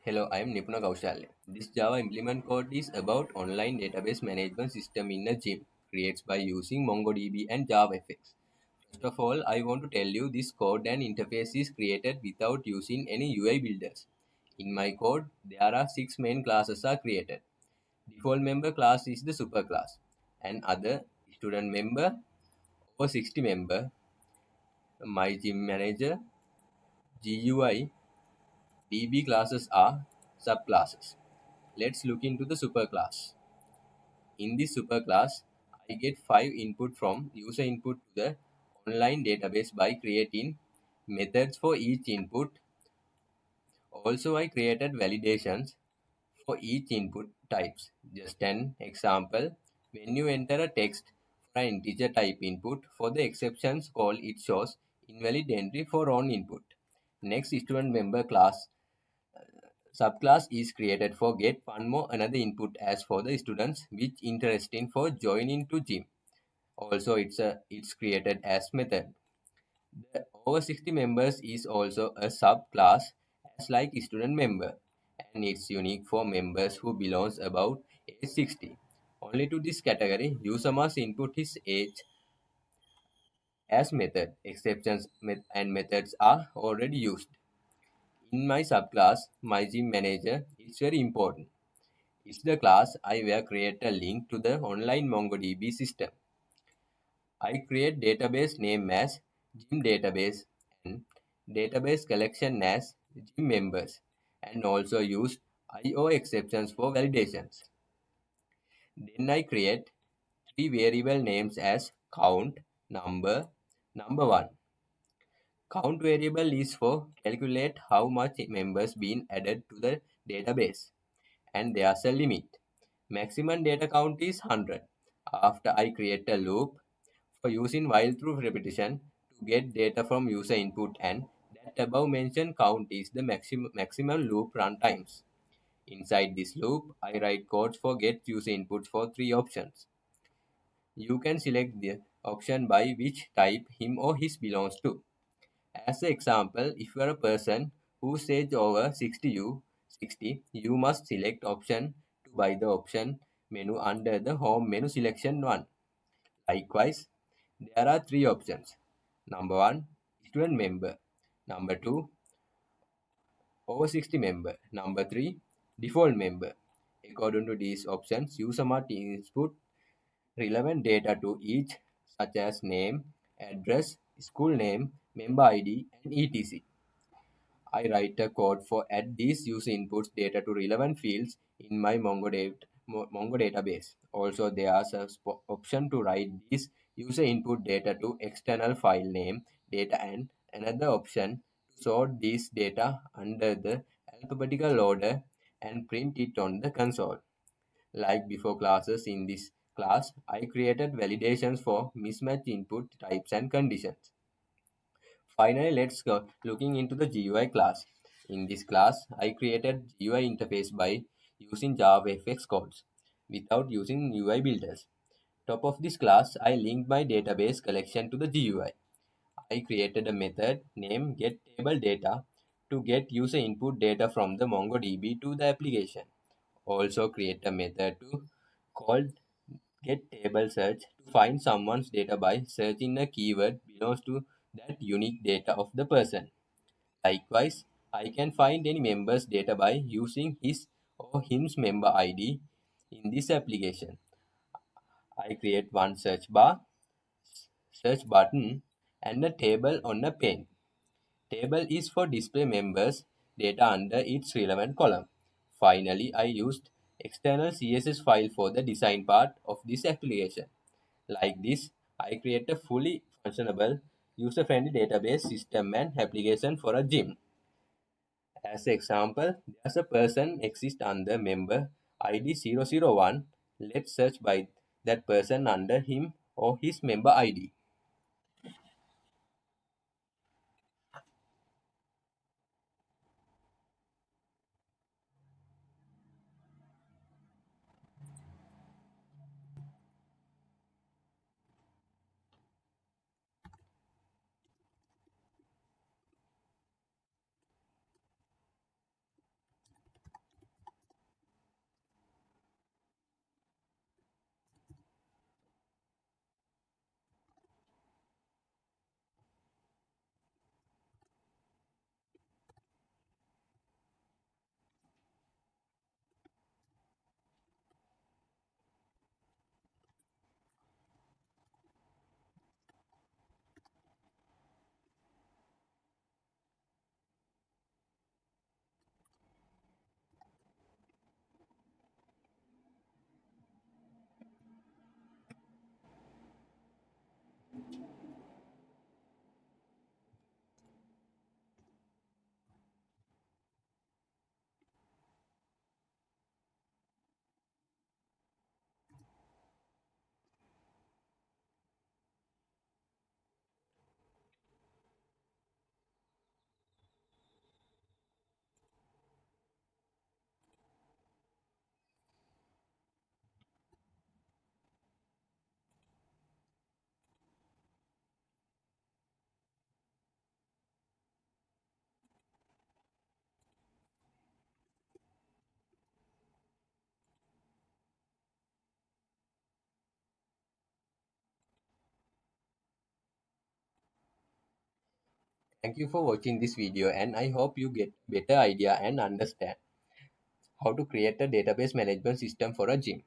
Hello, I am Nipuna Kaushalya. This Java implement code is about online database management system in a gym, creates by using MongoDB and JavaFX. First of all, I want to tell you this code and interface is created without using any UI builders. In my code, there are 6 main classes are created. Default member class is the superclass, and other student member over 60 member, my gym manager, GUI, DB classes are subclasses. Let's look into the superclass. In this superclass, I get 5 input from user input to the online database by creating methods for each input. Also, I created validations for each input types. Just an example, when you enter a text for an integer type input, for the exceptions call it shows invalid entry for wrong input. Next, student member class subclass is created for get one more another input as for the students which interesting for joining to gym. Also it's created as method. The over 60 members is also a subclass as like student member, and it's unique for members who belongs about age 60. Only to this category user must input his age as method. Exceptions and methods are already used. In my subclass, my gym manager is very important. It's the class I will create a link to the online MongoDB system. I create database name as gym database and database collection as gym members, and also use IO exceptions for validations. Then I create 3 variable names as count, number 1. Count variable is for calculate how much members been added to the database, and there's a limit. Maximum data count is 100. After I create a loop for using while through repetition to get data from user input, and that above mentioned count is the maximum loop runtimes. Inside this loop, I write codes for get user inputs for 3 options. You can select the option by which type him or his belongs to. As an example, if you are a person whose age over 60, you must select option to buy the option menu under the home menu selection 1. Likewise, there are 3 options. Number 1, student member. Number 2, over 60 member. Number 3, default member. According to these options, user must input relevant data to each, such as name, address, school name, member ID, and etc. I write a code for add these user inputs data to relevant fields in my Mongo database. Also, there's a option to write these user input data to external file name data, and another option to sort this data under the alphabetical order and print it on the console. Like before classes, in this class, I created validations for mismatch input types and conditions. Finally, let's go looking into the GUI class. In this class, I created GUI interface by using JavaFX codes without using UI builders. Top of this class, I linked my database collection to the GUI. I created a method named getTableData to get user input data from the MongoDB to the application. Also create a method to call getTableSearch to find someone's data by searching a keyword belongs to that unique data of the person. Likewise, I can find any member's data by using his or him's member ID in this application. I create one search button, and a table on a pane. Table is for display members data under its relevant column. Finally, I used external CSS file for the design part of this application. Like this, I create a fully functionable, user-friendly database system and application for a gym. As an example, there's a person exists under member ID 001. Let's search by that person under him or his member ID. Thank you for watching this video, and I hope you get better idea and understand how to create a database management system for a gym.